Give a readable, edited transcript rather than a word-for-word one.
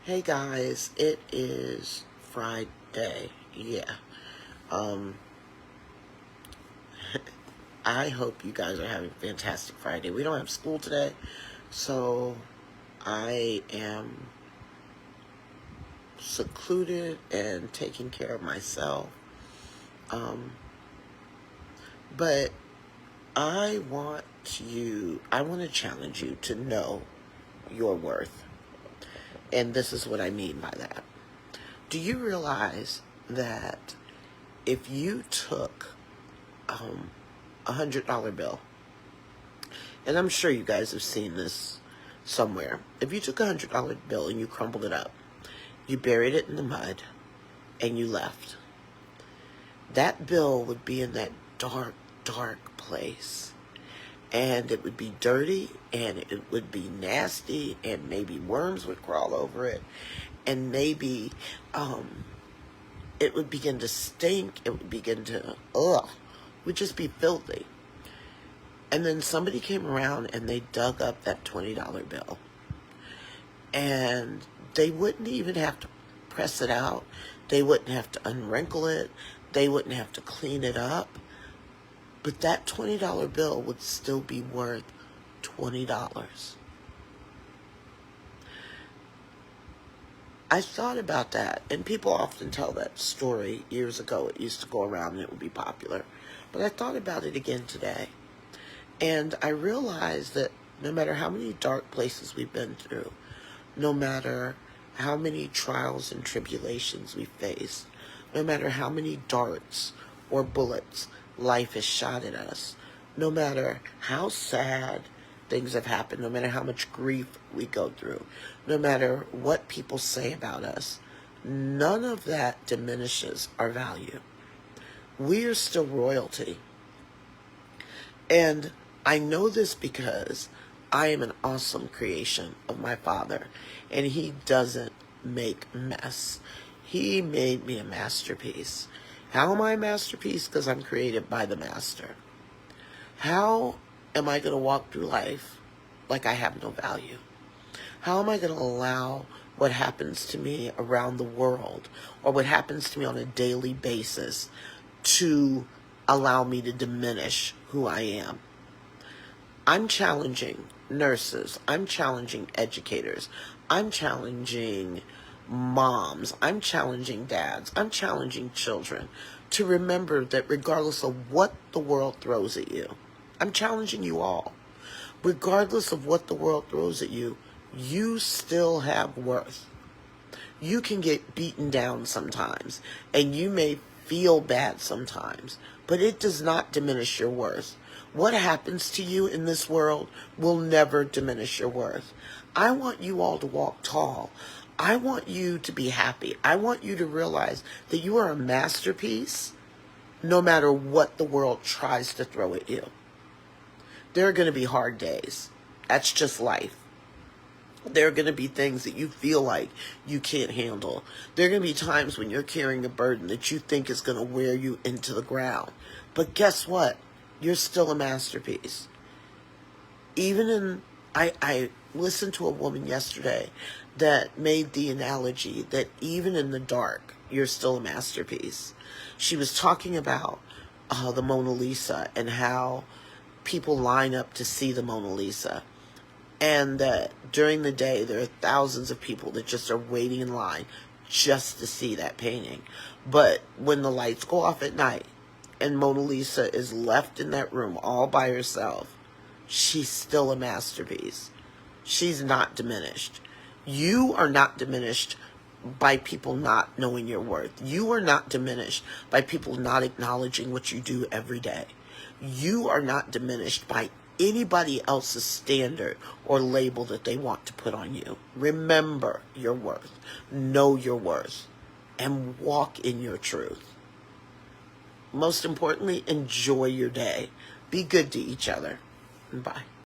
Hey guys, it is Friday. Yeah. Um I hope you guys are having a fantastic Friday. We don't have school today, so I am secluded and taking care of myself. But I want to challenge you to know your worth. And this is what I mean by that. Do you realize that if you took $100 bill, and I'm sure you guys have seen this somewhere. If you took $100 bill and you crumbled it up, you buried it in the mud, and you left, that bill would be in that dark, dark place. And it would be dirty, and it would be nasty, and maybe worms would crawl over it, and maybe it would begin to stink, it would begin to, would just be filthy. And then somebody came around and they dug up that $20 bill. And they wouldn't even have to press it out. They wouldn't have to unwrinkle it. They wouldn't have to clean it up. But that $20 bill would still be worth $20. I thought about that, and people often tell that story. Years ago, it used to go around and it would be popular. But I thought about it again today. And I realized that no matter how many dark places we've been through, no matter how many trials and tribulations we face, no matter how many darts or bullets life has shot at us, no matter how sad things have happened, no matter how much grief we go through, no matter what people say about us, none of that diminishes our value. We are still royalty. And I know this because I am an awesome creation of my Father, and He doesn't make mess. He made me a masterpiece. How am I a masterpiece? Because I'm created by the Master. How am I going to walk through life like I have no value? How am I going to allow what happens to me around the world, or what happens to me on a daily basis, to allow me to diminish who I am? I'm challenging nurses. I'm challenging educators. I'm challenging moms. I'm challenging dads. I'm challenging children to remember that regardless of what the world throws at you, I'm challenging you all. Regardless of what the world throws at you, you still have worth. You can get beaten down sometimes, and you may feel bad sometimes, but it does not diminish your worth. What happens to you in this world will never diminish your worth. I want you all to walk tall. I want you to be happy. I want you to realize that you are a masterpiece no matter what the world tries to throw at you. There are going to be hard days. That's just life. There are going to be things that you feel like you can't handle. There are going to be times when you're carrying a burden that you think is going to wear you into the ground. But guess what? You're still a masterpiece. I listened to a woman yesterday that made the analogy that even in the dark, you're still a masterpiece. She was talking about the Mona Lisa and how people line up to see the Mona Lisa. And that during the day, there are thousands of people that just are waiting in line just to see that painting. But when the lights go off at night and Mona Lisa is left in that room all by herself, she's still a masterpiece. She's not diminished. You are not diminished by people not knowing your worth. You are not diminished by people not acknowledging what you do every day. You are not diminished by anybody else's standard or label that they want to put on you. Remember your worth. Know your worth. And walk in your truth. Most importantly, enjoy your day. Be good to each other. Bye.